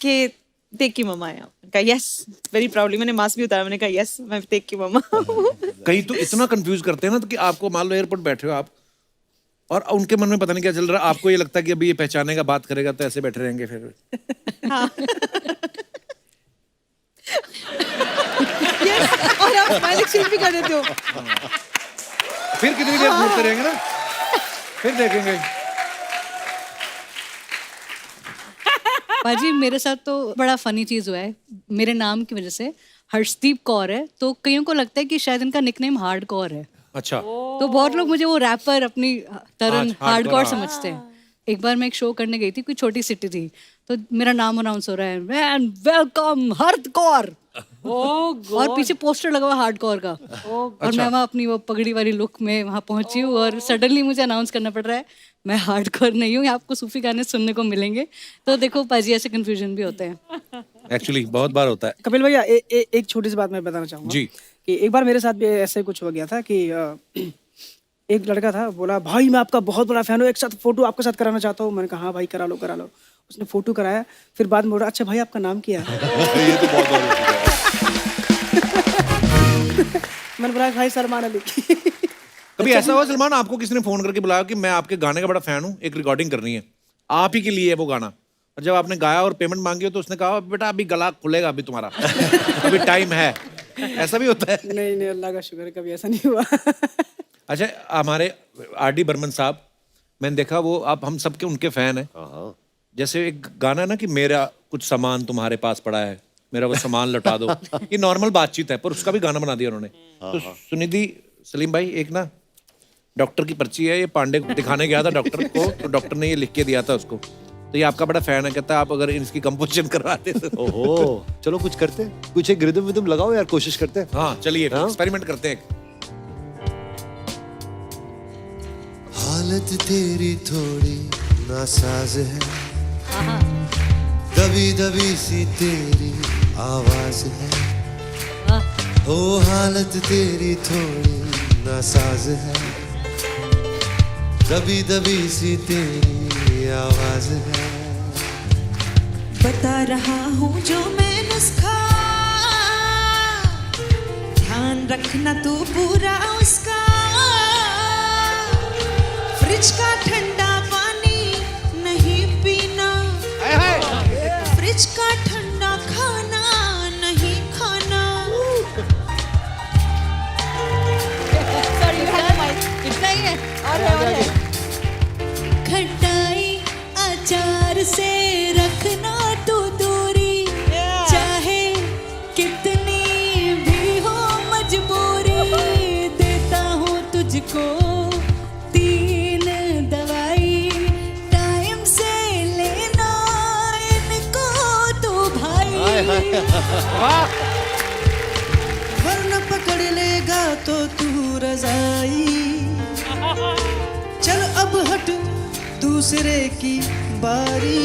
कि तेग की मम्मा है। कहा यस, वेरी प्राउडली। मैंने मास्क भी उतारा, मैंने कहा यस, मैं तेग की मम्मा हूँ। कहीं तो इतना कंफ्यूज करते हैं ना, तो कि आपको मान लो एयरपोर्ट बैठे हो आप, और उनके मन में पता नहीं क्या चल रहा है, आपको ये लगता है कि अभी ये पहचानेगा, बात करेगा, तो ऐसे बैठे रहेंगे फिर। Yes, और आप स्माइल एक्सचेंज भी कर देते हो। फिर कितनी देर घूमते रहेंगे ना, फिर देखेंगे। पाजी मेरे साथ तो बड़ा फनी चीज हुआ है। मेरे नाम की वजह से हर्षदीप कौर है, तो कईयों को लगता है कि शायद इनका निकनेम हार्ड कौर है। अच्छा। तो बहुत लोग मुझे वो रैपर अपनी तरह hardcore, हार्डकोर हाँ। समझते हैं। एक बार मैं एक शो करने गई थी, कोई छोटी सिटी थी, तो मेरा नाम अनाउंस हो रहा है, मैन वेलकम हार्डकोर, और पीछे पोस्टर लगा हुआ हार्डकोर का। और मैं वहाँ अपनी वो पगड़ी वाली लुक में वहाँ पहुंची हूँ, और सडनली मुझे अनाउंस करना पड़ रहा है मैं हार्डकोर नहीं हूँ, आपको सूफी गाने सुनने को मिलेंगे। तो देखो पाजी, ऐसे कंफ्यूजन भी होते हैं। एक्चुअली बहुत बार होता है। कपिल भैया एक छोटी सी बात मैं बताना चाहूंगा जी। कि एक बार मेरे साथ भी ऐसे कुछ हो गया था कि एक लड़का था, बोला भाई मैं आपका बहुत बड़ा फैन हूँ, एक साथ फोटो आपके साथ कराना चाहता हूँ। मैंने कहा हाँ भाई करा लो करा लो। उसने फोटो कराया, फिर बाद में बोला अच्छा भाई आपका नाम क्या है? ये तो बहुत बार हो चुका है। मैंने बोला भाई सलमान अली। कभी ऐसा हुआ सलमान, आपको किसी ने फोन करके बुलाया कि मैं आपके गाने का बड़ा फैन हूँ, एक रिकॉर्डिंग करनी है, आप ही के लिए है वो गाना, और जब आपने गाया और पेमेंट मांगी हो तो उसने कहा बेटा अभी गला खुलेगा, अभी तुम्हारा अभी टाइम है, ऐसा भी होता है? नहीं नहीं, अल्लाह का शुक्र है कभी ऐसा नहीं हुआ। अच्छा, हमारे आर.डी. बर्मन साहब, मैंने देखा वो आप हम सबके उनके फैन हैं। जैसे एक गाना है ना कि मेरा कुछ सामान तुम्हारे पास पड़ा है, मेरा वो सामान लौटा दो, ये नॉर्मल बातचीत है, पर उसका भी गाना बना दिया उन्होंने। तो सुनिधि सलीम भाई, एक ना डॉक्टर की पर्ची है, ये पांडे को दिखाने गया था डॉक्टर को, तो डॉक्टर ने ये लिख के दिया था उसको, तो ये आपका बड़ा फैन है, कहता है आप अगर इसकी कंपोजिशन करवाते तो। ओहो, चलो कुछ करते हैं, कुछ एक रिदम विदम लगाओ यार, कोशिश करते हैं। हाँ चलिए हाँ? एक्सपेरिमेंट करते हैं। हालत तेरी थोड़ी नासाज है, दबी दबी सी तेरी आवाज है, ओ हालत तेरी थोड़ी नासाज है, दबी दबी सी तेरी आवाज है। बता रहा हूँ जो मैं नुस्खा, ध्यान रखना तू पूरा उसका। फ्रिज का ठंडा पानी नहीं पीना, फ्रिज का ठंडा खाना नहीं खाना। इतना ही है। खटाई अचार से रखना तू दूरी, चाहे कितनी भी हो मजबूरी। देता हूँ तुझको 3 दवाई, टाइम से लेना इनको तू भाई, वरना पकड़ लेगा तो तू रजाई। चल अब हट दूसरे की बारी।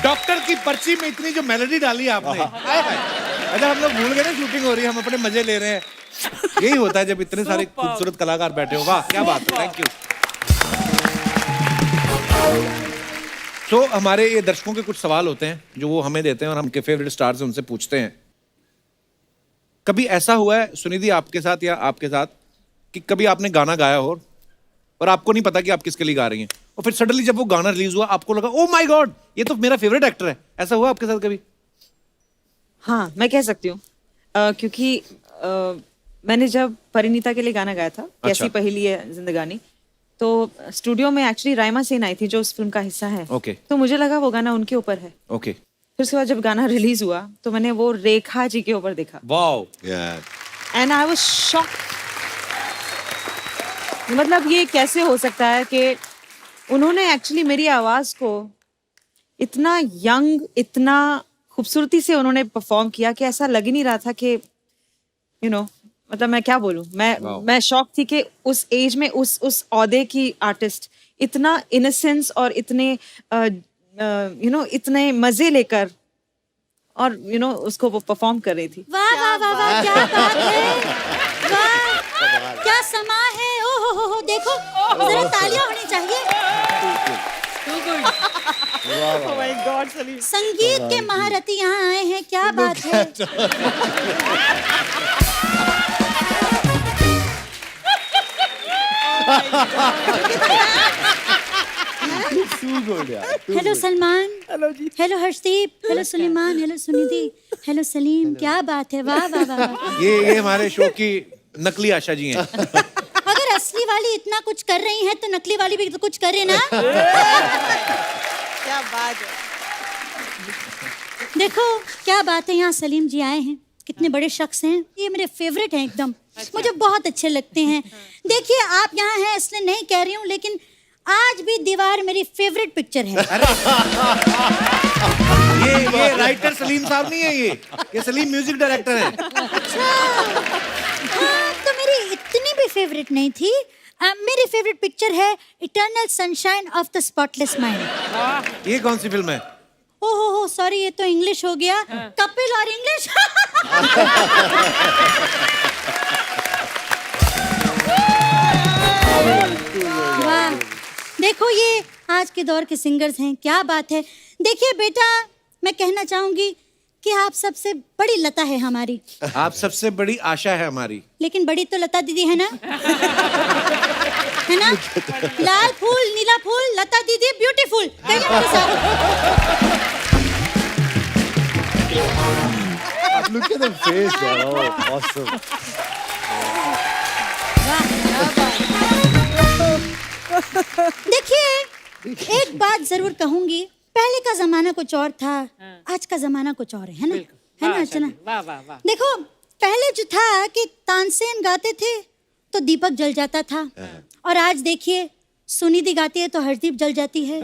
डॉक्टर की पर्ची में इतनी जो मेलोडी डाली है आपने, अच्छा हम लोग भूल गए ना शूटिंग हो रही है, हम अपने मजे ले रहे हैं। यही होता है जब इतने सारे खूबसूरत कलाकार बैठे हो। वाह क्या बात है, थैंक यू। तो हमारे ये दर्शकों के कुछ सवाल होते हैं जो वो हमें देते हैं, और हम उनके फेवरेट स्टार्स से उनसे पूछते हैं। कभी ऐसा हुआ है सुनिधि आपके साथ या आपके साथ कि कभी आपने गाना गाया हो और आपको नहीं पता कि आप किसके लिए गा रही हैं, और फिर सडनली जब वो गाना रिलीज हुआ आपको लगा ओ माय गॉड ये तो मेरा फेवरेट एक्टर है? ऐसा हुआ आपके साथ कभी? हाँ मैं कह सकती हूँ, क्योंकि मैंने जब परिणीता के लिए गाना गाया था, कैसी पहेली है जिंदगानी, तो स्टूडियो में एक्चुअली राइमा सेन आई थी जो उस फिल्म का हिस्सा है। ओके। तो मुझे लगा वो गाना उनके ऊपर है। ओके। फिर उसके बाद जब गाना रिलीज हुआ तो मैंने वो रेखा जी के ऊपर देखा, wow, and I was shocked. मतलब ये कैसे हो सकता है कि उन्होंने एक्चुअली मेरी आवाज को इतना यंग, इतना खूबसूरती से उन्होंने परफॉर्म किया कि ऐसा लग ही नहीं रहा था कि मतलब मैं क्या बोलूं, मैं शॉक थी कि उस एज में उस ओहदे की आर्टिस्ट इतना इनोसेंस और इतने इतने मजे लेकर और उसको वो परफॉर्म कर रही थी। वाह वाह वाह वाह, क्या बात है, वाह क्या समा है, ओ हो देखो, जरा तालियां होनी चाहिए। Oh my God, Salim. संगीत के महारथी यहाँ आए हैं, क्या बात है। Hello Salman, hello ji, hello Harshdeep, hello Suleman, hello Sunidhi, hello Salim, क्या बात है, वाह वाह वाह। ये हमारे शो की नकली आशा जी हैं। अगर असली वाली इतना कुछ कर रही है तो नकली वाली भी तो कुछ करे ना। क्या बात है। देखो क्या बात है, यहाँ सलीम जी आए हैं, कितने बड़े शख्स हैं, ये मेरे फेवरेट हैं एकदम, मुझे बहुत अच्छे लगते हैं। देखिए आप यहाँ हैं इसलिए नहीं कह रही हूँ, लेकिन आज भी दीवार मेरी फेवरेट पिक्चर है। ये राइटर सलीम साहब नहीं है, ये सलीम म्यूजिक डायरेक्टर है। अच्छा, हाँ, तो मेरी इतनी भी फेवरेट नहीं थी। मेरी फेवरेट पिक्चर है eternal sunshine of the spotless mind. ये कौन सी फिल्म है? ओहो सॉरी, ये तो इंग्लिश हो गया, कपिल और इंग्लिश। वाह, देखो ये आज के दौर के सिंगर्स हैं, क्या बात है। देखिए बेटा, मैं कहना चाहूंगी कि आप सबसे बड़ी लता है हमारी। आप सबसे बड़ी आशा है हमारी। लेकिन बड़ी तो लता दीदी है ना, है ना? लाल फूल, नीला फूल, लता दीदी ब्यूटीफुल। कहिए मेरे साथ। Look at the face, यार, oh, awesome. देखिए एक बात जरूर कहूंगी, पहले का जमाना कुछ और था, आज का जमाना कुछ और है ना? है ना अर्चना? वाह वाह वाह। देखो पहले जो था कि तानसेन गाते थे तो दीपक जल जाता था, और आज देखिए सुनिधि गाती है तो हरदीप जल जाती है।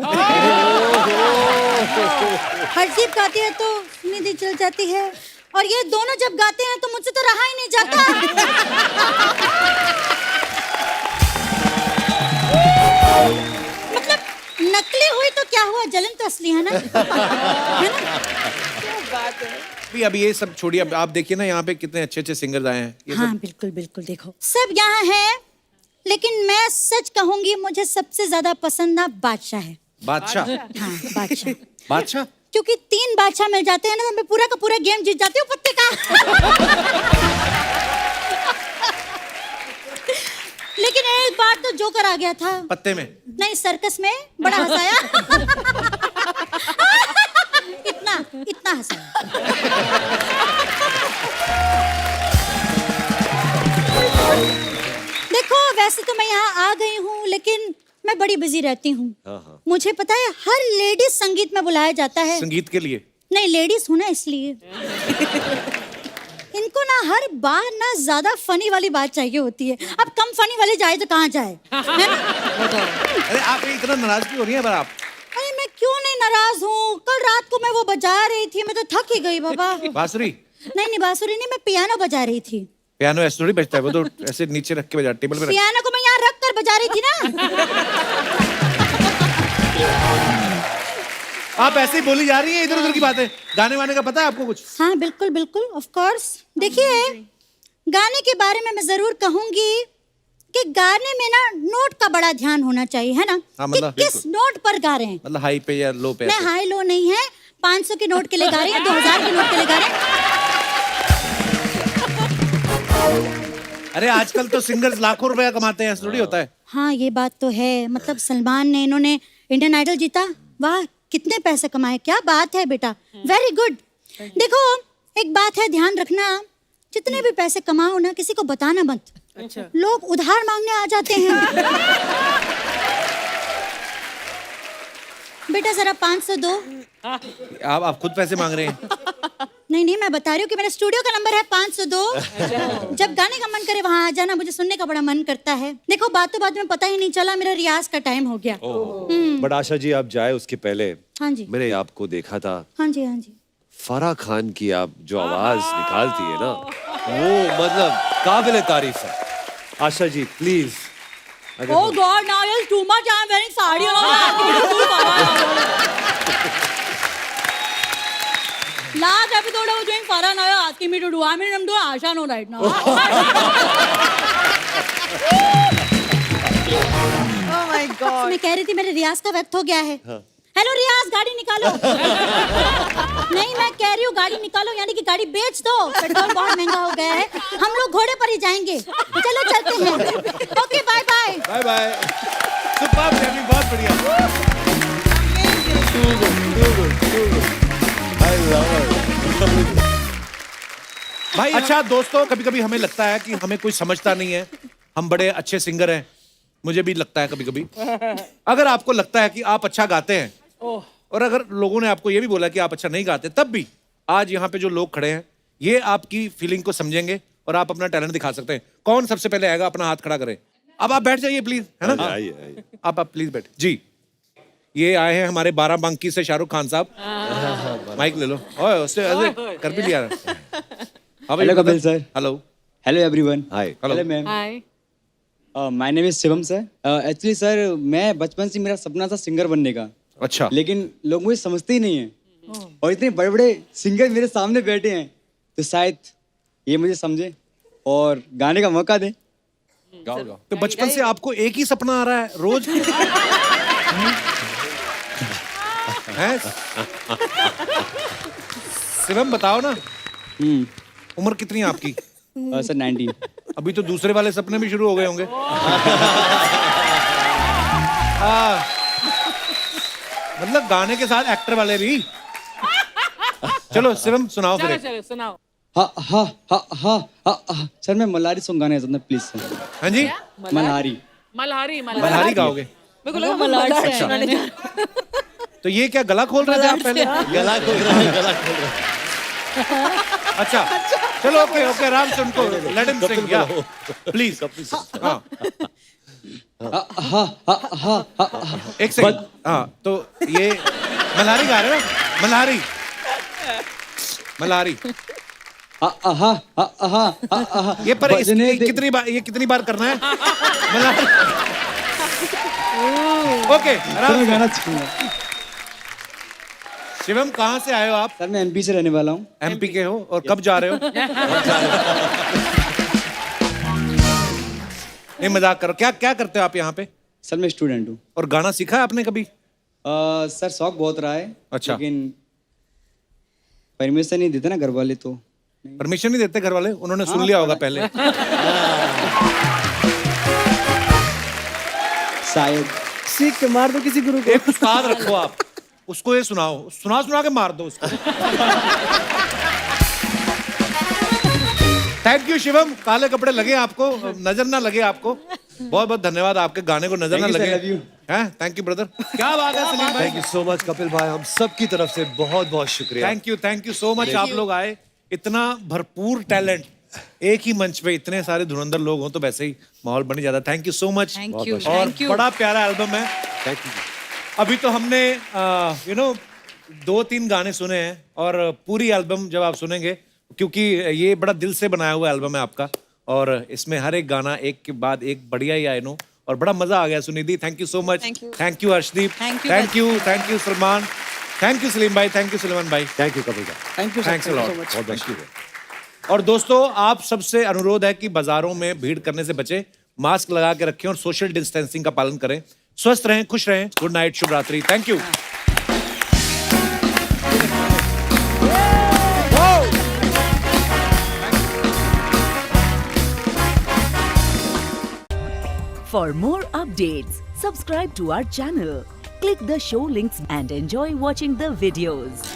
हरदीप गाती है तो सुनिधि जल जाती है, और ये दोनों जब गाते हैं तो मुझसे तो रहा ही नहीं जाता। मतलब नकली हुई तो क्या हुआ, जलन तो असली है ना, है ना? क्या बात है। अब ये सब छोड़िए, अब आप देखिए ना यहाँ पे कितने अच्छे अच्छे सिंगर्स आए हैं। ये हाँ बिल्कुल बिल्कुल, देखो सब यहाँ है, लेकिन मैं सच कहूंगी मुझे सबसे ज्यादा पसंद ना बादशाह है। बादशाह? हाँ बादशाह। बादशाह? क्योंकि 3 बादशाह मिल जाते हैं ना तो मैं पूरा का पूरा गेम जीत जाती हूँ पत्ते का। लेकिन एक बार तो जोकर आ गया था। पत्ते में? नहीं, सर्कस में बड़ा हंसाया। इतना इतना हंसाया। देखो वैसे तो मैं यहाँ आ गई हूँ, लेकिन मैं बड़ी बिजी रहती हूँ। मुझे पता है हर लेडीज संगीत में बुलाया जाता है। संगीत के लिए? नहीं, लेडीज हूँ ना इसलिए। इनको ना हर बार ना ज्यादा फनी वाली बात चाहिए होती है। अब कम फनी वाली जाए तो कहाँ जाए, है ना? अरे आप इतना नाराज क्यों हो रही हैं पर आप? अरे मैं क्यों नहीं नाराज हूँ, कल रात को मैं वो बजा रही थी, मैं तो थक ही गई बाबा। बांसुरी? नहीं बांसुरी नहीं, मैं पियानो बजा रही थी। पियानो ऐसे थोड़ी बजता है, वो तो ऐसे नीचे रख के बजा, टेबल पे रख। पियानो को मैं यहाँ रख कर बजा रही थी ना। आप ऐसे ही बोली जा रही हैं, इधर उधर की बातें। गाने वाने का पता है आपको कुछ? हाँ बिल्कुल बिल्कुल, ऑफ कोर्स। देखिए गाने के बारे में मैं जरूर कहूंगी कि गाने में ना नोट का बड़ा ध्यान होना चाहिए, है ना? हाँ, कि मतलब किस नोट पर गा रहे हैं। मतलब हाई पे या लो पे? नहीं, हाई लो नहीं है, 500 के नोट के लिए गा रहे हैं, 2000 के नोट के लिए गा रहे हैं। अरे आजकल तो सिंगर्स लाखों रुपया कमाते हैं, ऐसा थोड़ी होता है। हाँ ये बात तो है, मतलब सलमान ने, इन्होंने इंडियन आइडल जीता, वाह कितने पैसे कमाए, क्या बात है बेटा, वेरी गुड। देखो एक बात है, ध्यान रखना, जितने भी पैसे कमाओ ना किसी को बताना मत। अच्छा। लोग उधार मांगने आ जाते हैं। बेटा जरा 500 दो। आप खुद पैसे मांग रहे हैं? नहीं नहीं, मैं बता रही हूँ कि मेरा स्टूडियो का नंबर है 502। जब गाने का मन करे वहाँ आ जाना, मुझे सुनने का बड़ा मन करता है। देखो बातों बात में पता ही नहीं चला मेरा रियाज का टाइम हो गया। बट आशा जी, आप जाए उसके पहले हाँ जी, मैंने आपको देखा था, हाँ जी, हाँ जी। फराह खान की आप जो आवाज निकालती है ना, वो मतलब काबिल तारीफ है। Asha ji please. Oh God, now you're too much. I'm wearing sari and last episode I was doing Farah. Now you're asking me to do. I mean, I'm doing Asha no right now. Oh my God. मैं कह रही थी मेरे रियाज का वक्त हो गया है। हेलो रियाज, गाड़ी निकालो। नहीं, मैं कह रही हूँ गाड़ी निकालो, यानी कि गाड़ी बेच दो, पेट्रोल बहुत महंगा हो गया है, हम लोग घोड़े पर ही जाएंगे। चलो चलते हैं। Okay, bye bye. Bye bye. Super family, बहुत बढ़िया। भाई अच्छा दोस्तों, कभी कभी हमें लगता है कि हमें कोई समझता नहीं है, हम बड़े अच्छे सिंगर हैं। मुझे भी लगता है कभी कभी। अगर आपको लगता है कि आप अच्छा गाते हैं और अगर लोगों ने आपको ये भी बोला कि आप अच्छा नहीं गाते, तब भी आज यहाँ पे जो लोग खड़े हैं ये आपकी फीलिंग को समझेंगे और आप अपना टैलेंट दिखा सकते हैं। कौन सबसे पहले आएगा, अपना हाथ खड़ा करे। अब आप बैठ जाइए प्लीज, है ना? आइए। आप प्लीज बैठ जी। ये आए हैं हमारे बाराबंकी से शाहरुख खान साहब। माइक ले लो। ओए उससे ऐसे कर भी लिया। Hello Kapil sir. Hello. Hello everyone. Hi. Hello ma'am. Hi. My name is Shivam sir. Actually sir, मैं बचपन से मेरा सपना था सिंगर बनने का। अच्छा। लेकिन लोग मुझे समझते ही नहीं है और इतने बड़े बड़े सिंगर मेरे सामने बैठे हैं, तो शायद ये मुझे समझे और गाने का मौका दे। गाओ गाओ। तो बचपन से आपको एक ही सपना आ रहा है रोज? हैं? शिवम बताओ ना, उम्र कितनी है आपकी? सर 19। अभी तो दूसरे वाले सपने भी शुरू हो गए होंगे। मतलब गाने के साथ एक्टर वाले भी। चलो शिवम सुनाओ फिर। चलो सुनाओ। सर मैं मल्हारी सॉन्ग गाना चाहता हूँ प्लीज सर। हाँ जी, मल्हारी। मल्हारी मल्हारी गाओगे? मेरे को लगा मल्हार से आने। तो ये क्या गला खोल रहे थे आप पहले? गला खोल रहा है, गला खोल रहा है। अच्छा चलो, ओके ओके, आराम से उनको लेट हिम सिंग, या प्लीज। हाँ एक सेकंड। हाँ तो ये मल्हारी गा रहे हो? मल्हारी मल्हारी। ये पर कितनी बार करना है मल्हारी? ओके आराम से। शिवम कहाँ से आए हो आप? सर मैं एमपी से रहने वाला हूँ। एमपी के हो और कब जा रहे हो? नहीं मजाक करो। क्या क्या करते हो आप यहाँ पे? सर मैं स्टूडेंट हूँ। और गाना सीखा है आपने कभी? सर शौक बहुत रहा है। अच्छा। लेकिन परमिशन नहीं देते ना घर वाले, तो परमिशन नहीं देते घर वाले? उन्होंने सुन लिया होगा पहले। शायद। सीख के मार दो किसी गुरु को। एक उस्ताद रखो आप, उसको ये सुनाओ, सुना के मार दो उसको। Thank you Shivam. काले कपड़े लगे आपको, नजर ना लगे आपको। बहुत बहुत धन्यवाद, आपके गाने को नजर ना लगे। Thank you brother. क्या बात है सलीम भाई। Thank you so much Kapil भाई, हम सब की तरफ से बहुत बहुत शुक्रिया। Thank you so much. आप लोग आए, इतना भरपूर टैलेंट एक ही मंच पे, इतने सारे धुरंधर लोग हों तो वैसे ही माहौल बन जाता। Thank you so much. और बड़ा प्यारा एल्बम है। Thank you. अभी तो हमने 2-3 गाने सुने हैं और पूरी एल्बम जब आप सुनेंगे, क्योंकि ये बड़ा दिल से बनाया हुआ एल्बम है आपका और इसमें हर एक गाना एक के बाद एक बढ़िया ही आए नो, और बड़ा मजा आ गया। Sunidhi thank you so much. Thank you Harshdeep. Thank you Salman. Thank you Salim भाई। थैंक यू सलमान भाई। थैंक यू कपिल भाई। Thank you thanks a lot. So much. और दोस्तों आप सबसे अनुरोध है कि बाजारों में भीड़ करने से बचें, मास्क लगा के रखें और सोशल डिस्टेंसिंग का पालन करें। स्वस्थ रहें, खुश रहें। गुड नाइट, शुभ रात्रि। Thank you. For more updates, subscribe to our channel, click the show links and enjoy watching the videos.